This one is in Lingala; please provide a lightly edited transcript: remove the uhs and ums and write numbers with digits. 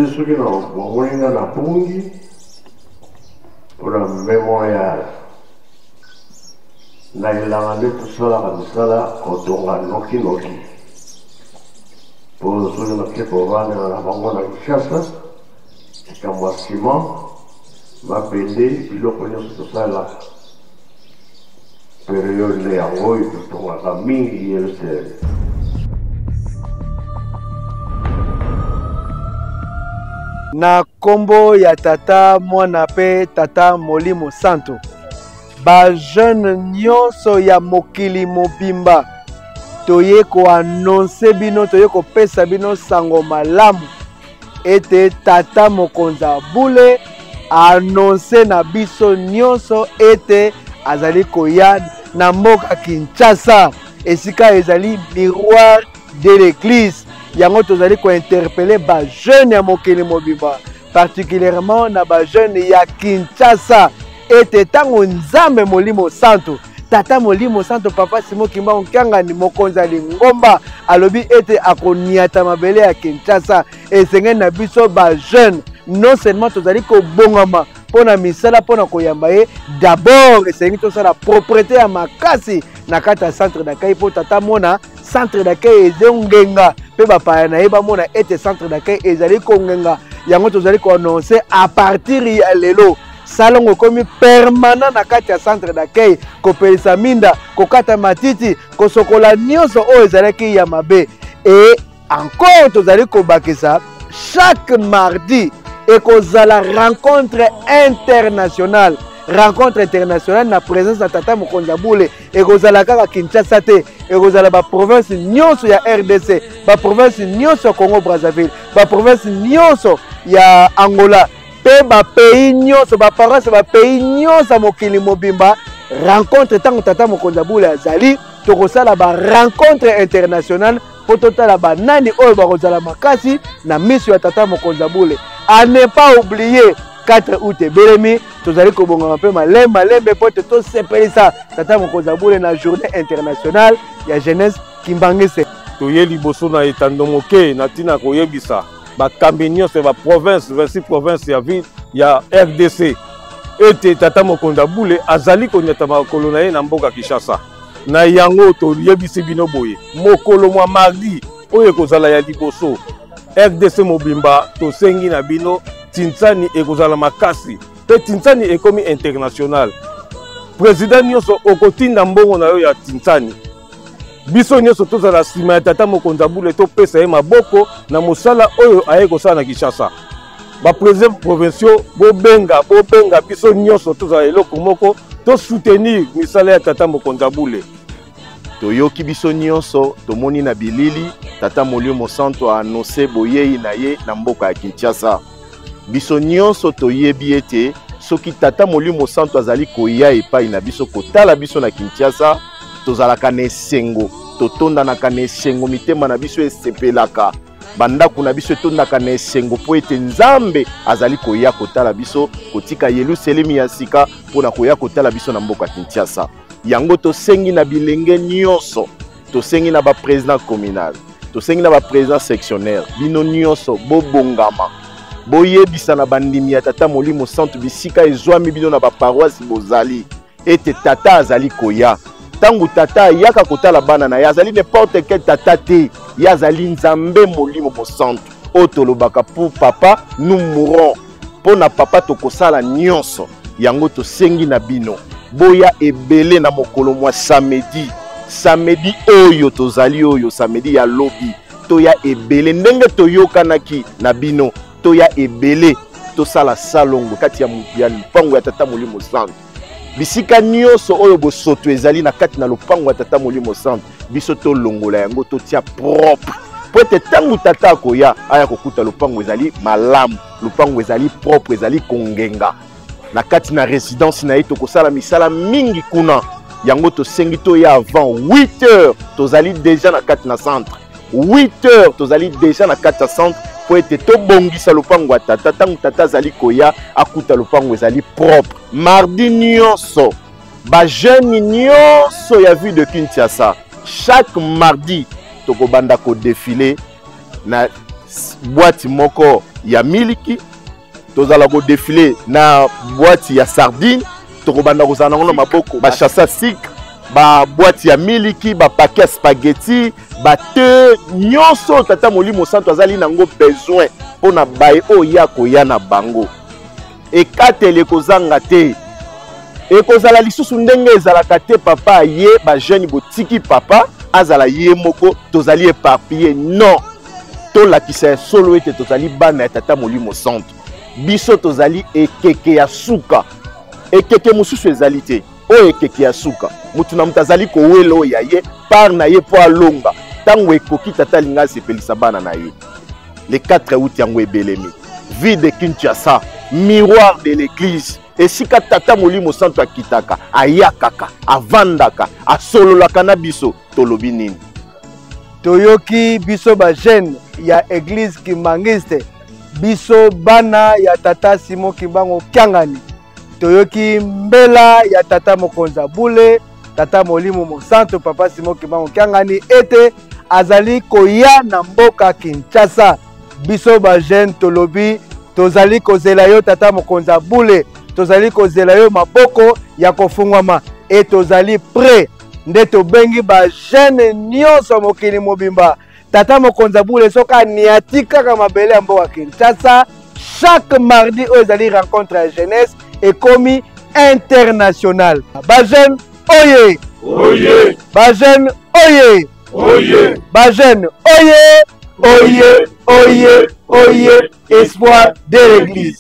ceux qui n'ont pas na pungi pour la mémorial. Na ilangane tout ça comme ça quand on a noki. Pour ceux qui pour vendre la banque na Kinshasa, c'est comme moi ciment, ma pédé, il le connaît tout ça là. Période les envois pour ton famille et le sel. Na kombo ya tata mwana pe tata Molimo Santo ba jeune nyonso ya mokili mobimba toye ko annoncer bino toye ko pesa bino sango malamu ete tata Mokonza Bule annoncer na biso nyonso ete azali koya na mboka Kinshasa esika ezali miroir de l'église. Yango tozali ko interpeller ba jeune ya mokili mobimba particulièrement na ba jeune ya Kinshasa ete tango nzambe Molimo Santo tata Molimo Santo papa Simon Kimba Nkanga ni mokonza lingomba alobi ete akoniata mabele ya Kinshasa esenge na biso ba jeune non seulement tozali ko bongama pona misala pona koyamba ye d'abord esenge tosala propriété ya makasi na kata centre d'accueil po tata mona centre d'accueil ezongenga pe bapaya na ye bamona ete centre d'accueil ezali kongenga yango tozali ko annoncer à partir ya lelo salongo komi permanent na kati ya centre d'accueil kopelisa minda kokata matiti kosokola nyonso oyo ezalaki ya mabe et encore tozali kobakisa chaque mardi ekozala rencontre internationale na présence de tata Mokonza Bule ekozala kaka Kinshasa te ekozala ba province nyonso ya RDC ba province nyonso ya Congo Brazzaville ba province nyonso ya Angola pe ba pays nyonso ba paroisse ba pays nyonso mokili mobimba rencontre tango tata Mokonza Bule azali tokosala ba rencontre internationale po totala ba nani oyo bakozala makasi na mission ya tata Mokonza Bule. À ne pas oublier 4 août belemi tozali kobonga pe malembe po to sepelisa tata Mokonza Bule na journée internationale ya jeunesse Kimbangise. Toye liboso na etando moke na tina koyebisa ba kambinyo se ba province 26 province ya ville ya RDC ete tata Mokonza Bule azali konyata makolo na ye na mboka Kinshasa na yango toyebisi bino boye mokolo mwa mardi oyo kozala ya liboso RDC mobimba tosengi na bino Tintsani ekozala makasi pe Tintsani ekomi international président nyonso okotinda mbongo na yo ya Tintsani biso nyonso tozala sima ya tata Mokonza Bule topesa ye maboko na mosala oyo aye kosala na Kinshasa ba président provinciaux bobenga biso nyonso tozala eloko moko to soutenir misala ya tata Mokonza Bule. Toyoki biso nyonso tomoni na bilili tata Molimo Santo a annoncé boyei na ye na mboka ya Kinshasa. Biso nyonso toyebi ete soki tata Molimo Santo azali koya epai na biso kotala biso na Kinshasa tozalaka na esengo totondanaka na esengo mitema na biso esepelaka bandako na biso etondaka na esengo po ete nzambe azali koya kotala biso kotika Yelusalemi ya sika mpona koya kotala biso na mboka Kinshasa. Yango tosengi na bilenge nyonso tosengi na ba président communal tosengi na ba président sectionnaire bino nyonso bobongama boyebisa na bandimi ya tata Molimo Santo bisika ezwami bino na ba paroisse bozali ete tata azali koya tangu tata yaka kotala bana na yazali n'importe quel tata te yazali nzambe Molimo Santo otolobaka pour papa nous mourons pona papa tokosala nyonso yango tosengi na bino boya ebele na mokolo mwa samedi oyo tozali oyo samedi ya lobi toya ebele ndenge toyokanaki na bino toya ebele tosala salongo kati ya lupango ya tata Molimo Santo bisika nyonso oyo bosoto ezali na kati na lupango ya tata Molimo Santo biso tolongola yango totia propre po ete tangu tata akoya aya kokuta lupango ezali malamu lupango ezali propre ezali kongenga na kati na résidence na ye tokosala misala mingi kuna yango tosengi toya avant 8 heures tozali déjà na kati na centre 8 heures tozali déjà na kati ya centre po ete tobongisa lupango ya tata tangu tata azali koya akuta lupango ezali propre. Mardi nyonso ba jeune nyonso ya ville de Kinshasa chaque mardi tokobanda ko défiler na boîte moko ya miliki tozala ko défiler na boîte ya sardine tokobanda kozala nango na maboko ba chassa sucre ba boîte ya miliki ba paquet spaghetti ba te nyonso tata Molimo Santo azali nango besoin pona baye oya koya na bango ekatele kozanga te ekozala lisusu ndenge ezalaka te papa ye ba jeune botiki papa azala ye moko tozali éparpillé non tolakisa solo ete tozali bana ya tata Molimo Santo biso tozali ekeke ya suka ekeke mosusu ezali te oyo ekeke ya suka mutu na mutu azali kowela oyo ya ye par na ye po alonga ntango ekoki tata alinga asepelisa bana na ye le 4 août yango ebelemi ville de Kinshasa miroir de l'église esika tata Molimo Santo akitaka ayakaka avandaka asololaka na biso tolobi nini toyoki biso ba jeune ya église Kimangiste biso bana ya tata Simon Kimbangu Kyangani toyoki mbela ya tata Mokonza Bule tata Molimo Santo papa Simon Kimbangu Kyangani ete azali koya na mboka Kinshasa biso ba jeune tolobi tozali kozela yo tata Mokonza Bule tozali kozela yo maboko ya kofungwama et tozali prêt nde tobengi ba jeune nyonso mokili mobimba tata Mokonza Bule soka niati kaka mabele ya mboka Kinshasa chaque mardi oyo ezali rencontre ya jeunesse ekomi international ba jeune oye Oye, ba jeune oye oye, ba jeune oye oye oye oye espoir de l'église.